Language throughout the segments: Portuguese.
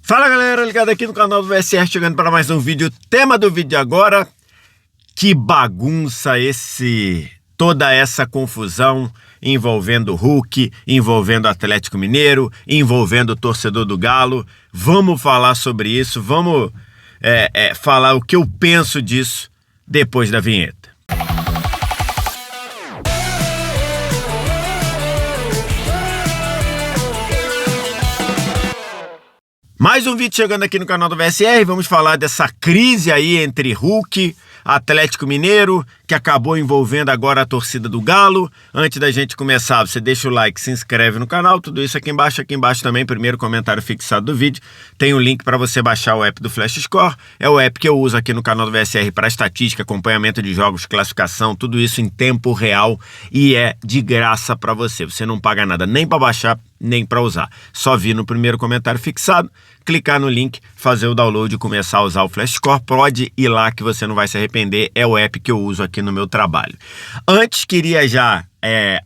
Fala galera, ligado aqui no canal do VSR, chegando para mais um vídeo. Tema do vídeo de agora: que bagunça toda essa confusão envolvendo o Hulk, envolvendo o Atlético Mineiro, envolvendo o torcedor do Galo. Vamos falar sobre isso, vamos falar o que eu penso disso depois da vinheta. Mais um vídeo chegando aqui no canal do VSR, vamos falar dessa crise aí entre Hulk, Atlético Mineiro, que acabou envolvendo agora a torcida do Galo. Antes da gente começar, você deixa o like, se inscreve no canal, tudo isso aqui embaixo também, primeiro comentário fixado do vídeo. Tem um link para você baixar o app do Flash Score, é o app que eu uso aqui no canal do VSR para estatística, acompanhamento de jogos, classificação, tudo isso em tempo real e é de graça para você. Você não paga nada nem para baixar, nem para usar. Só vir no primeiro comentário fixado, clicar no link, fazer o download e começar a usar o Flash Score. Pode ir lá que você não vai se arrepender, é o app que eu uso aqui no meu trabalho. Antes, queria já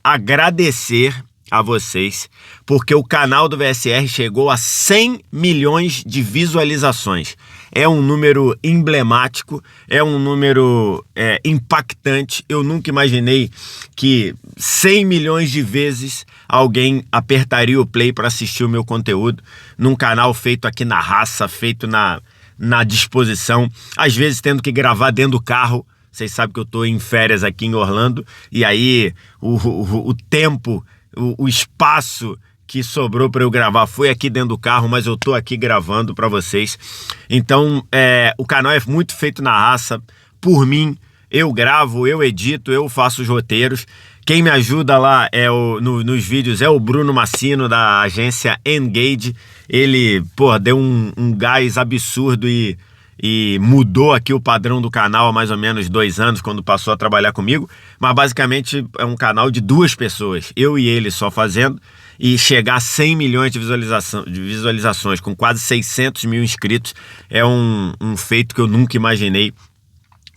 agradecer a vocês, porque o canal do VSR chegou a 100 milhões de visualizações. É um número emblemático, é um número impactante. Eu nunca imaginei que 100 milhões de vezes alguém apertaria o play para assistir o meu conteúdo num canal feito aqui na raça, feito na disposição, às vezes tendo que gravar dentro do carro. Vocês sabem que eu estou em férias aqui em Orlando, e aí o tempo, o espaço que sobrou para eu gravar foi aqui dentro do carro, mas eu tô aqui gravando para vocês. Então, o canal é muito feito na raça, por mim. Eu gravo, eu edito, eu faço os roteiros. Quem me ajuda lá nos vídeos é o Bruno Massino, da agência Engage. Ele, deu um gás absurdo e mudou aqui o padrão do canal há mais ou menos 2 anos, quando passou a trabalhar comigo. Mas basicamente é um canal de 2 pessoas, eu e ele só fazendo, e chegar a 100 milhões de visualizações com quase 600 mil inscritos é um feito que eu nunca imaginei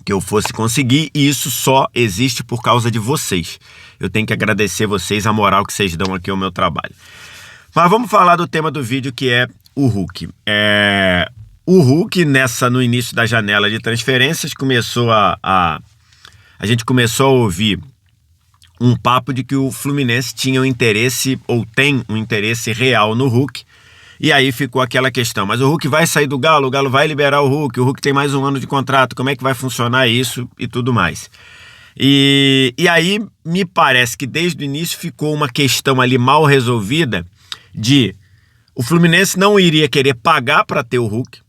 que eu fosse conseguir, e isso só existe por causa de vocês. Eu tenho que agradecer vocês, a moral que vocês dão aqui ao meu trabalho. Mas vamos falar do tema do vídeo, que é o Hulk. O Hulk, no início da janela de transferências, a gente começou a ouvir um papo de que o Fluminense tinha um interesse, ou tem um interesse real no Hulk. E aí ficou aquela questão: mas o Hulk vai sair do Galo, o Galo vai liberar o Hulk tem mais 1 ano de contrato, como é que vai funcionar isso e tudo mais. E aí me parece que desde o início ficou uma questão ali mal resolvida de o Fluminense não iria querer pagar para ter o Hulk.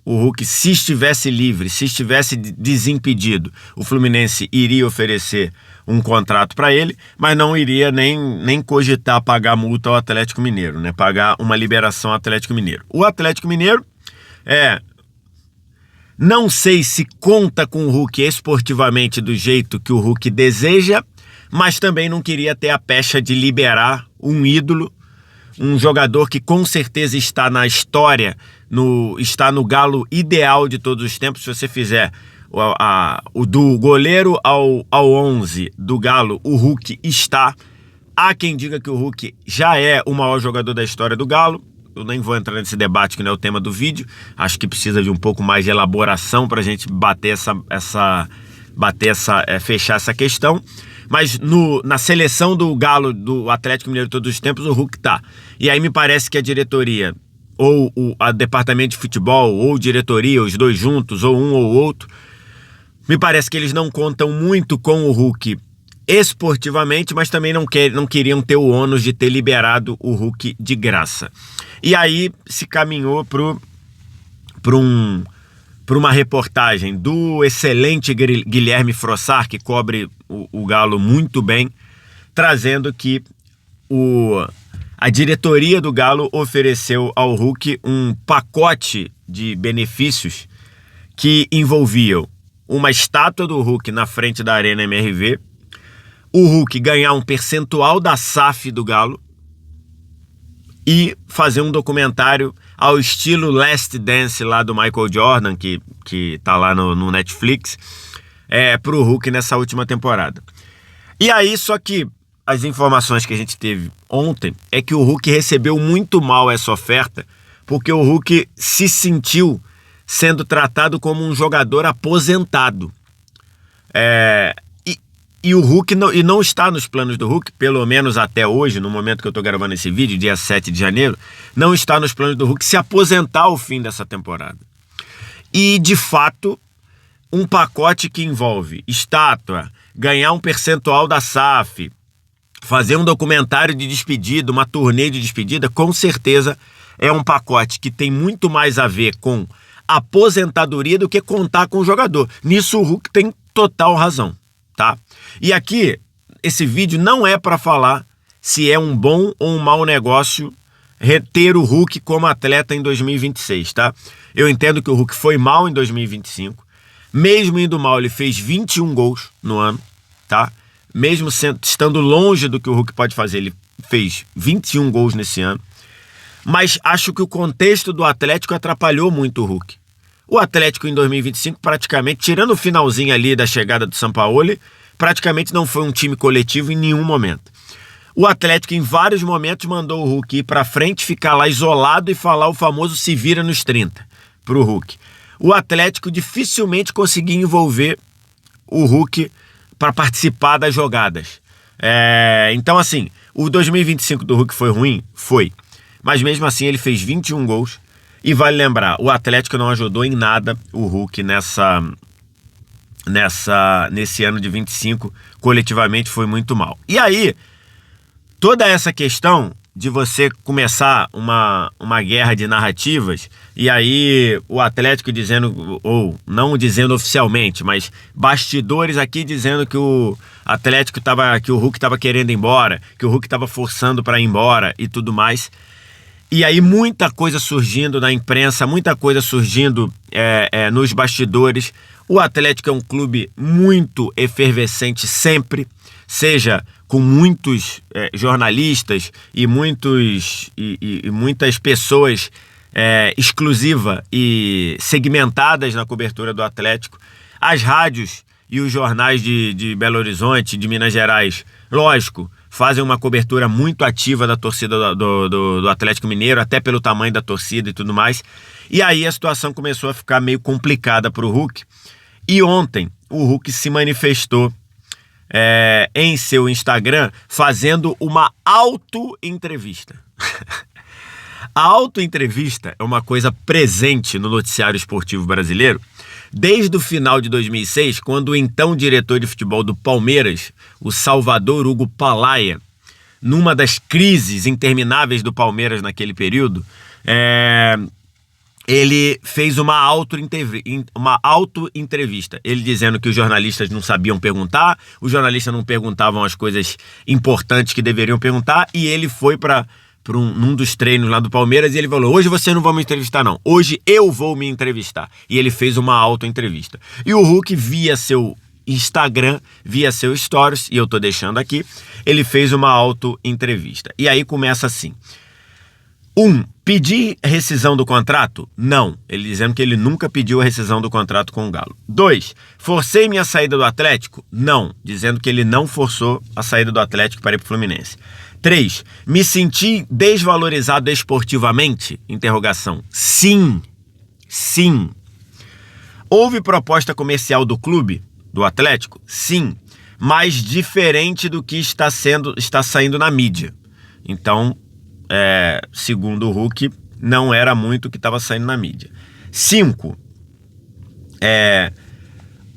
O Hulk, se estivesse livre, se estivesse desimpedido, o Fluminense iria oferecer um contrato para ele, mas não iria nem cogitar pagar multa ao Atlético Mineiro, né? Pagar uma liberação ao Atlético Mineiro. O Atlético Mineiro não sei se conta com o Hulk esportivamente do jeito que o Hulk deseja, mas também não queria ter a pecha de liberar um ídolo, um jogador que com certeza está na história, está no Galo ideal de todos os tempos. Se você fizer o do goleiro ao 11 do Galo, o Hulk está. Há quem diga que o Hulk já é o maior jogador da história do Galo. Eu nem vou entrar nesse debate, que não é o tema do vídeo. Acho que precisa de um pouco mais de elaboração para a gente fechar essa questão. Mas na seleção do Galo, do Atlético Mineiro de todos os tempos, o Hulk tá. E aí me parece que a diretoria, ou a departamento de futebol, ou diretoria, os dois juntos, ou um ou outro, me parece que eles não contam muito com o Hulk esportivamente, mas também não queriam ter o ônus de ter liberado o Hulk de graça. E aí se caminhou para uma reportagem do excelente Guilherme Frossar, que cobre o Galo muito bem, trazendo que a diretoria do Galo ofereceu ao Hulk um pacote de benefícios que envolviam uma estátua do Hulk na frente da Arena MRV, o Hulk ganhar um percentual da SAF do Galo e fazer um documentário ao estilo Last Dance lá do Michael Jordan, que tá lá no Netflix, pro Hulk nessa última temporada. E aí, só que as informações que a gente teve ontem é que o Hulk recebeu muito mal essa oferta, porque o Hulk se sentiu sendo tratado como um jogador aposentado. E o Hulk não está nos planos do Hulk, pelo menos até hoje, no momento que eu estou gravando esse vídeo, dia 7 de janeiro, não está nos planos do Hulk se aposentar ao fim dessa temporada. E, de fato, um pacote que envolve estátua, ganhar um percentual da SAF, fazer um documentário de despedida, uma turnê de despedida, com certeza é um pacote que tem muito mais a ver com aposentadoria do que contar com o jogador. Nisso o Hulk tem total razão, tá? E aqui, esse vídeo não é para falar se é um bom ou um mau negócio reter o Hulk como atleta em 2026, tá? Eu entendo que o Hulk foi mal em 2025. Mesmo indo mal, ele fez 21 gols no ano, tá? Mesmo estando longe do que o Hulk pode fazer, ele fez 21 gols nesse ano. Mas acho que o contexto do Atlético atrapalhou muito o Hulk. O Atlético em 2025, praticamente, tirando o finalzinho ali da chegada do Sampaoli, praticamente não foi um time coletivo em nenhum momento. O Atlético, em vários momentos, mandou o Hulk ir para frente, ficar lá isolado e falar o famoso se vira nos 30 para o Hulk. O Atlético dificilmente conseguia envolver o Hulk para participar das jogadas. Então, assim, o 2025 do Hulk foi ruim? Foi. Mas mesmo assim ele fez 21 gols. E vale lembrar, o Atlético não ajudou em nada o Hulk nesse ano de 25, coletivamente foi muito mal. E aí, toda essa questão de você começar uma guerra de narrativas, e aí o Atlético dizendo, ou não dizendo oficialmente, mas bastidores aqui dizendo que o Atlético que o Hulk estava querendo ir embora, que o Hulk estava forçando para ir embora e tudo mais. E aí muita coisa surgindo na imprensa, muita coisa surgindo nos bastidores. O Atlético é um clube muito efervescente sempre, seja com muitos jornalistas e muitas pessoas exclusivas e segmentadas na cobertura do Atlético. As rádios e os jornais de Belo Horizonte, de Minas Gerais, lógico, fazem uma cobertura muito ativa da torcida do Atlético Mineiro, até pelo tamanho da torcida e tudo mais. E aí a situação começou a ficar meio complicada para o Hulk. E ontem o Hulk se manifestou em seu Instagram fazendo uma auto-entrevista. A auto-entrevista é uma coisa presente no noticiário esportivo brasileiro desde o final de 2006, quando o então diretor de futebol do Palmeiras, o Salvador Hugo Palaia, numa das crises intermináveis do Palmeiras naquele período, ele fez uma auto-entrevista. Ele dizendo que os jornalistas não sabiam perguntar, os jornalistas não perguntavam as coisas importantes que deveriam perguntar, e ele foi para num dos treinos lá do Palmeiras e ele falou: hoje você não vai me entrevistar não, hoje eu vou me entrevistar. E ele fez uma auto-entrevista. E o Hulk, via seu Instagram, via seu Stories, e eu tô deixando aqui, ele fez uma auto-entrevista. E aí começa assim: pedir rescisão do contrato? Não. Ele dizendo que ele nunca pediu a rescisão do contrato com o Galo. 2, forcei minha saída do Atlético? Não. Dizendo que ele não forçou a saída do Atlético para ir pro Fluminense. 3, me senti desvalorizado esportivamente? Interrogação. Sim. Sim. Houve proposta comercial do clube, do Atlético? Sim. Mas diferente do que está saindo na mídia. Então, segundo o Hulk, não era muito o que estava saindo na mídia. 5,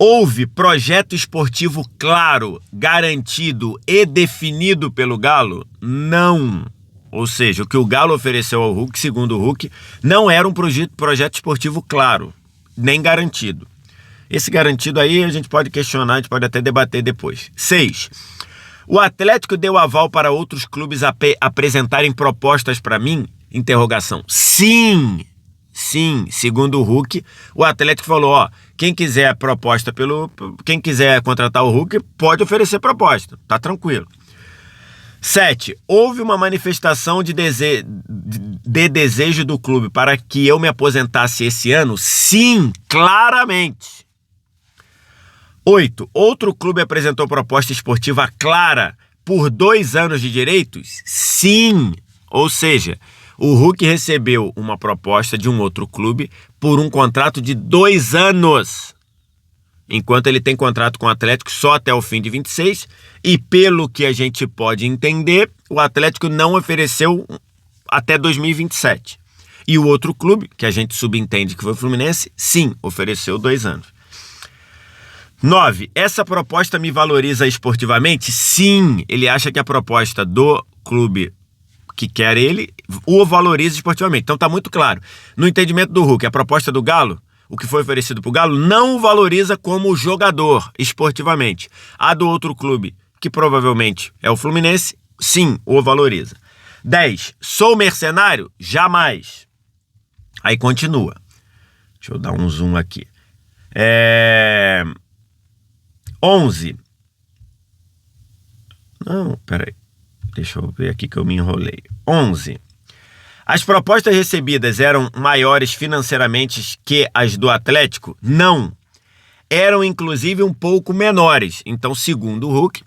houve projeto esportivo claro, garantido e definido pelo Galo? Não. Ou seja, o que o Galo ofereceu ao Hulk, segundo o Hulk, não era um projeto esportivo claro, nem garantido. Esse garantido aí a gente pode questionar, a gente pode até debater depois. 6, o Atlético deu aval para outros clubes apresentarem propostas para mim? Interrogação. Sim. Sim, segundo o Hulk, o Atlético falou: quem quiser quem quiser contratar o Hulk pode oferecer proposta, tá tranquilo. 7, houve uma manifestação de desejo do clube para que eu me aposentasse esse ano? Sim, claramente. 8, outro clube apresentou proposta esportiva clara por 2 anos de direitos? Sim. Ou seja, O Hulk recebeu uma proposta de um outro clube por um contrato de 2 anos. Enquanto ele tem contrato com o Atlético só até o fim de 26, e pelo que a gente pode entender, o Atlético não ofereceu até 2027. E o outro clube, que a gente subentende que foi o Fluminense, sim, ofereceu 2 anos. 9. Essa proposta me valoriza esportivamente? Sim, ele acha que a proposta do clube que quer ele o valoriza esportivamente. Então tá muito claro. No entendimento do Hulk, a proposta do Galo, o que foi oferecido para o Galo, não o valoriza como jogador esportivamente. A do outro clube, que provavelmente é o Fluminense, sim, o valoriza. 10. Sou mercenário? Jamais. Aí continua. Deixa eu dar um zoom aqui. 11. Não, peraí. Deixa eu ver aqui que eu me enrolei. 11. As propostas recebidas eram maiores financeiramente que as do Atlético? Não. Eram, inclusive, um pouco menores. Então, segundo o Hulk,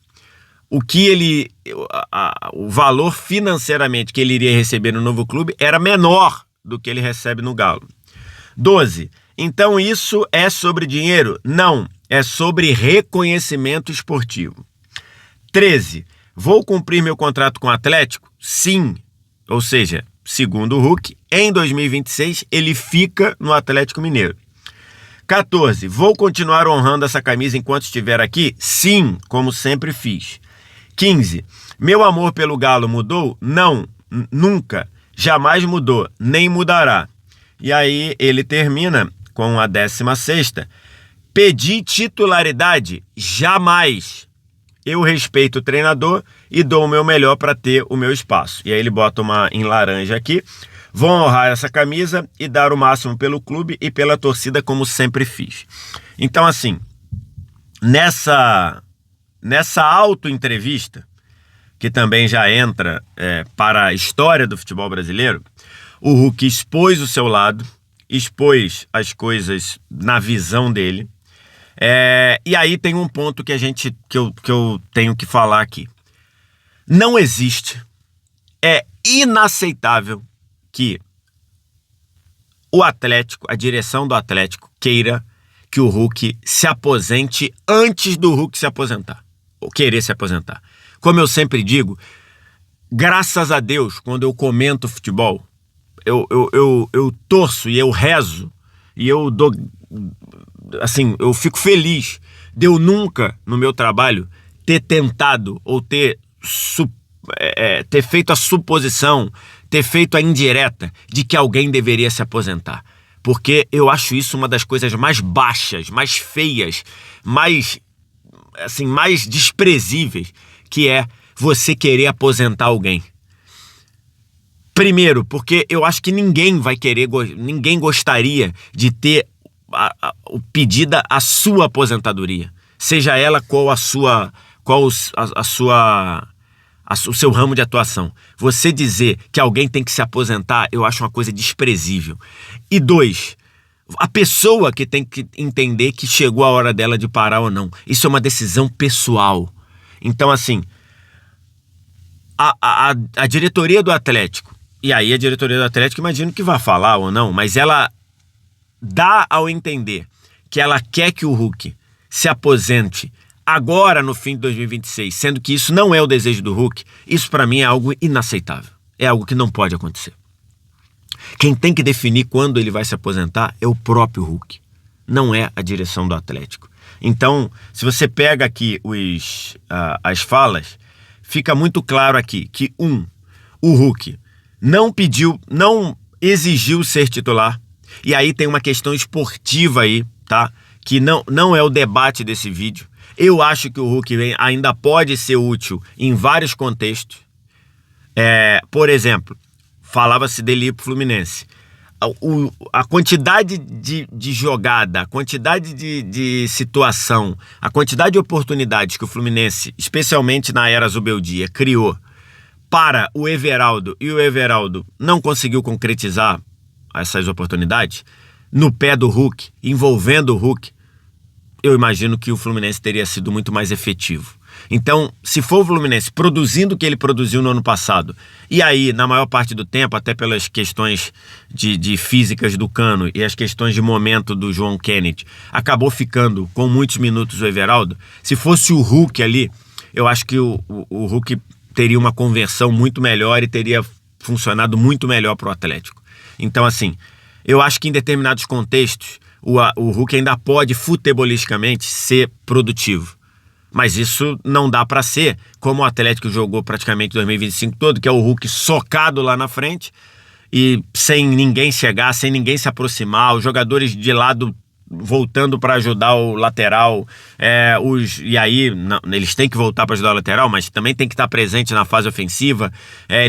o valor financeiramente que ele iria receber no novo clube era menor do que ele recebe no Galo. 12. Então, isso é sobre dinheiro? Não. É sobre reconhecimento esportivo. 13. Vou cumprir meu contrato com o Atlético? Sim. Ou seja, segundo o Hulk, em 2026 ele fica no Atlético Mineiro. 14. Vou continuar honrando essa camisa enquanto estiver aqui? Sim, como sempre fiz. 15. Meu amor pelo Galo mudou? Não, nunca. Jamais mudou, nem mudará. E aí ele termina com a 16ª. Pedi titularidade? Jamais. Eu respeito o treinador e dou o meu melhor para ter o meu espaço. E aí ele bota uma em laranja aqui. Vou honrar essa camisa e dar o máximo pelo clube e pela torcida, como sempre fiz. Então, assim, nessa auto-entrevista, que também já entra para a história do futebol brasileiro, o Hulk expôs o seu lado, expôs as coisas na visão dele. E aí tem um ponto que eu tenho que falar aqui. Não existe, é inaceitável que o Atlético, a direção do Atlético, queira que o Hulk se aposente antes do Hulk se aposentar, ou querer se aposentar. Como eu sempre digo, graças a Deus, quando eu comento futebol, eu torço e eu rezo e eu dou... Assim, eu fico feliz de eu nunca, no meu trabalho, ter tentado ou ter feito a suposição, ter feito a indireta de que alguém deveria se aposentar. Porque eu acho isso uma das coisas mais baixas, mais feias, mais desprezíveis, que é você querer aposentar alguém. Primeiro, porque eu acho que ninguém gostaria de ter pedida a sua aposentadoria, seja ela qual o seu ramo de atuação. Você dizer que alguém tem que se aposentar, eu acho uma coisa desprezível. E 2, a pessoa que tem que entender que chegou a hora dela de parar ou não. Isso é uma decisão pessoal. Então, assim, a diretoria do Atlético, e aí a diretoria do Atlético, imagino que vai falar ou não, mas ela dá ao entender que ela quer que o Hulk se aposente agora no fim de 2026, sendo que isso não é o desejo do Hulk. Isso para mim é algo inaceitável, é algo que não pode acontecer. Quem tem que definir quando ele vai se aposentar é o próprio Hulk, não é a direção do Atlético. Então, se você pega aqui as falas, fica muito claro aqui que o Hulk não exigiu ser titular. E aí tem uma questão esportiva aí, tá? Que não é o debate desse vídeo. Eu acho que o Hulk ainda pode ser útil em vários contextos. Por exemplo, falava-se dele ir pro Fluminense. A quantidade de jogada, a quantidade de situação, a quantidade de oportunidades que o Fluminense, especialmente na era Zubeldia, criou para o Everaldo, e o Everaldo não conseguiu concretizar essas oportunidades, no pé do Hulk, envolvendo o Hulk, eu imagino que o Fluminense teria sido muito mais efetivo. Então, se for o Fluminense produzindo o que ele produziu no ano passado, e aí, na maior parte do tempo, até pelas questões de físicas do Cano e as questões de momento do João Kennedy, acabou ficando com muitos minutos o Everaldo, se fosse o Hulk ali, eu acho que o Hulk teria uma conversão muito melhor e teria funcionado muito melhor para o Atlético. Então, assim, eu acho que em determinados contextos, o Hulk ainda pode, futebolisticamente, ser produtivo. Mas isso não dá para ser como o Atlético jogou praticamente 2025 todo, que é o Hulk socado lá na frente e sem ninguém chegar, sem ninguém se aproximar, os jogadores de lado voltando para ajudar o lateral, e aí não, eles têm que voltar para ajudar o lateral, mas também tem que estar presente na fase ofensiva,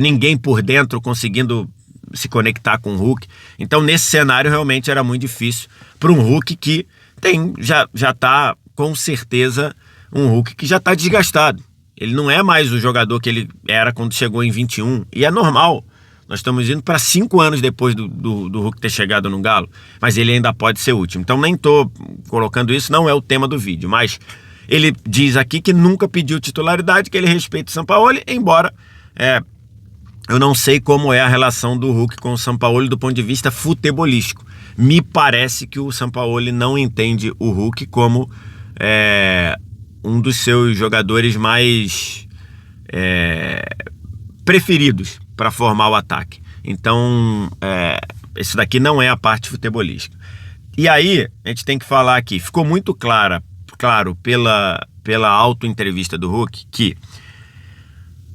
ninguém por dentro conseguindo se conectar com o Hulk. Então nesse cenário realmente era muito difícil para um Hulk que já está com certeza um Hulk que já está desgastado. Ele não é mais o jogador que ele era quando chegou em 21. E é normal. Nós estamos indo para 5 anos depois do Hulk ter chegado no Galo. Mas ele ainda pode ser útil. Então nem estou colocando isso, não é o tema do vídeo. Mas ele diz aqui que nunca pediu titularidade, que ele respeita o Sampaoli, embora eu não sei como é a relação do Hulk com o Sampaoli do ponto de vista futebolístico. Me parece que o Sampaoli não entende o Hulk como um dos seus jogadores mais preferidos para formar o ataque. Então, isso daqui não é a parte futebolística. E aí, a gente tem que falar aqui, ficou muito claro pela auto-entrevista do Hulk que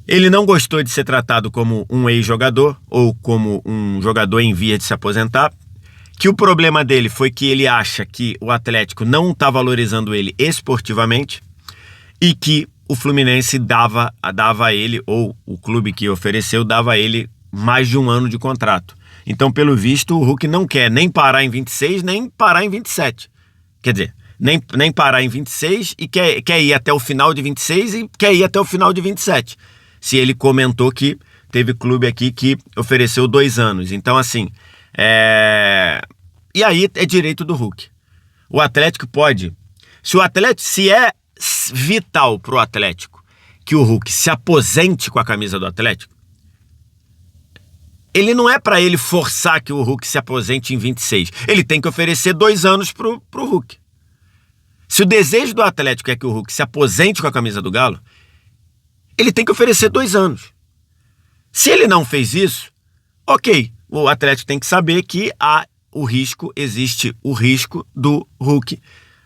ele não gostou de ser tratado como um ex-jogador ou como um jogador em via de se aposentar, que o problema dele foi que ele acha que o Atlético não está valorizando ele esportivamente e que o Fluminense dava a ele, ou o clube que ofereceu, dava a ele mais de 1 ano de contrato. Então, pelo visto, o Hulk não quer nem parar em 26, nem parar em 27. Quer dizer, nem parar em 26 e quer ir até o final de 26 e quer ir até o final de 27. Se ele comentou que teve clube aqui que ofereceu 2 anos. Então, assim, e aí é direito do Hulk. O Atlético pode... Se é vital para o Atlético que o Hulk se aposente com a camisa do Atlético, ele não é para ele forçar que o Hulk se aposente em 26. Ele tem que oferecer 2 anos pro Hulk. Se o desejo do Atlético é que o Hulk se aposente com a camisa do Galo, ele tem que oferecer 2 anos. Se ele não fez isso, ok, o Atlético tem que saber que existe o risco do Hulk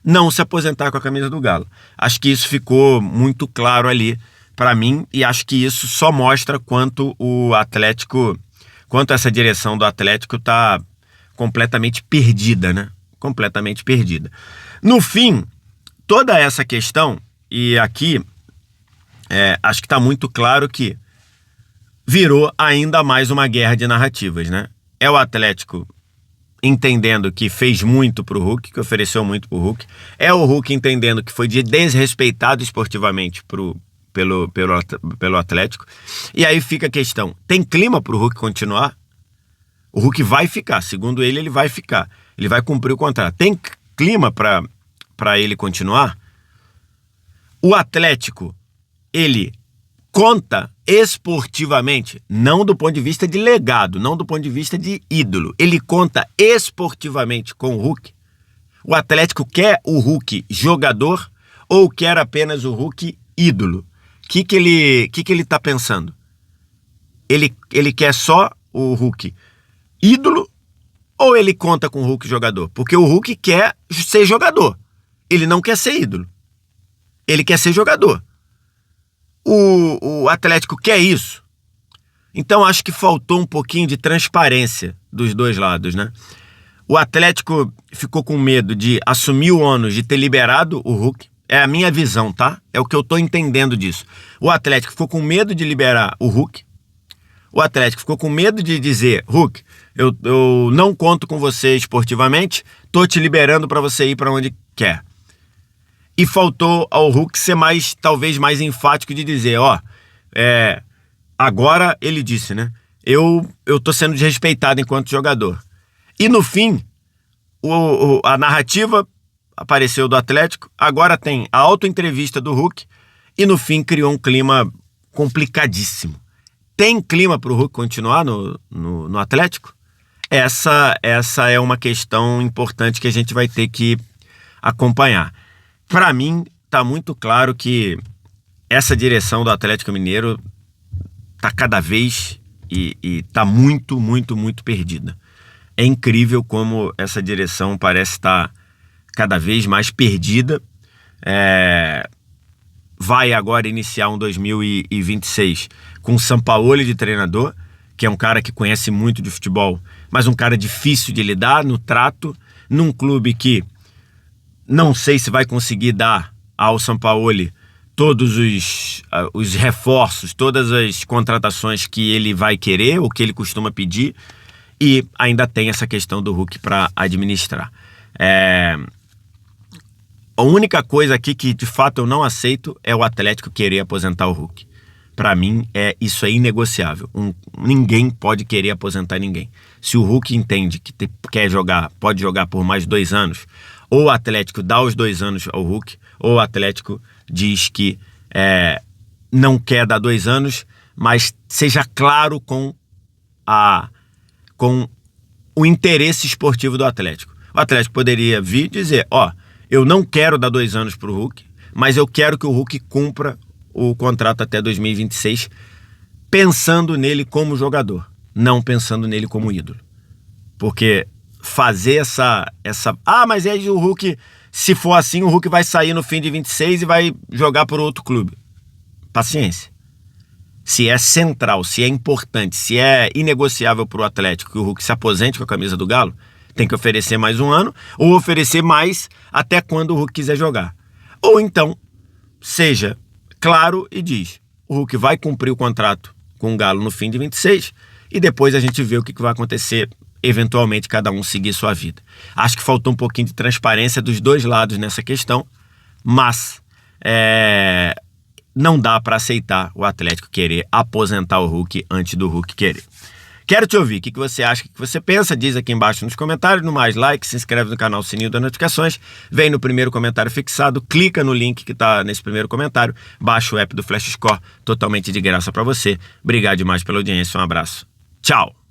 não se aposentar com a camisa do Galo. Acho que isso ficou muito claro ali para mim e acho que isso só mostra quanto essa direção do Atlético está completamente perdida, né? Completamente perdida. No fim, toda essa questão, e aqui acho que está muito claro que virou ainda mais uma guerra de narrativas, né? É o Atlético entendendo que fez muito pro Hulk, que ofereceu muito pro Hulk. É o Hulk entendendo que foi desrespeitado esportivamente pelo Atlético. E aí fica a questão, tem clima pro Hulk continuar? O Hulk vai ficar, segundo ele vai ficar. Ele vai cumprir o contrato. Tem clima para ele continuar? O Atlético, ele conta esportivamente, não do ponto de vista de legado, não do ponto de vista de ídolo. Ele conta esportivamente com o Hulk. O Atlético quer o Hulk jogador ou quer apenas o Hulk ídolo? O que ele tá pensando? Ele quer só o Hulk ídolo ou ele conta com o Hulk jogador? Porque o Hulk quer ser jogador. Ele não quer ser ídolo. Ele quer ser jogador. O Atlético quer isso. Então acho que faltou um pouquinho de transparência dos dois lados, né? O Atlético ficou com medo de assumir o ônus de ter liberado o Hulk. É a minha visão, tá? É o que eu tô entendendo disso. O Atlético ficou com medo de liberar o Hulk. O Atlético ficou com medo de dizer: Hulk, eu não conto com você esportivamente, tô te liberando para você ir para onde quer. E faltou ao Hulk ser talvez mais enfático de dizer, agora ele disse, né? Eu tô sendo desrespeitado enquanto jogador. E no fim, a narrativa apareceu do Atlético, agora tem a autoentrevista do Hulk e no fim criou um clima complicadíssimo. Tem clima para o Hulk continuar no Atlético? Essa é uma questão importante que a gente vai ter que acompanhar. Para mim, está muito claro que essa direção do Atlético Mineiro está cada vez e está muito, muito, muito perdida. É incrível como essa direção parece estar cada vez mais perdida. Vai agora iniciar um 2026 com o Sampaoli de treinador, que é um cara que conhece muito de futebol, mas um cara difícil de lidar no trato, num clube que não sei se vai conseguir dar ao Sampaoli todos os reforços, todas as contratações que ele vai querer, ou que ele costuma pedir, e ainda tem essa questão do Hulk para administrar. A única coisa aqui que de fato eu não aceito é o Atlético querer aposentar o Hulk. Para mim, isso é inegociável. Ninguém pode querer aposentar ninguém. Se o Hulk entende que pode jogar por mais 2 anos, ou o Atlético dá os 2 anos ao Hulk, ou o Atlético diz que não quer dar 2 anos, mas seja claro com o interesse esportivo do Atlético. O Atlético poderia vir e dizer, eu não quero dar 2 anos para o Hulk, mas eu quero que o Hulk cumpra o contrato até 2026, pensando nele como jogador, não pensando nele como ídolo. Porque fazer mas aí o Hulk, se for assim, o Hulk vai sair no fim de 26 e vai jogar por outro clube. Paciência. Se é central, se é importante, se é inegociável para o Atlético que o Hulk se aposente com a camisa do Galo, tem que oferecer mais 1 ano, ou oferecer mais até quando o Hulk quiser jogar. Ou então, seja claro e diz, o Hulk vai cumprir o contrato com o Galo no fim de 26 e depois a gente vê o que vai acontecer, eventualmente cada um seguir sua vida. Acho que faltou um pouquinho de transparência dos dois lados nessa questão, mas não dá para aceitar o Atlético querer aposentar o Hulk antes do Hulk querer. Quero te ouvir, o que você acha, o que você pensa, diz aqui embaixo nos comentários, no mais like, se inscreve no canal, sininho das notificações, vem no primeiro comentário fixado, clica no link que está nesse primeiro comentário, baixa o app do Flash Score, totalmente de graça para você. Obrigado demais pela audiência, um abraço, tchau!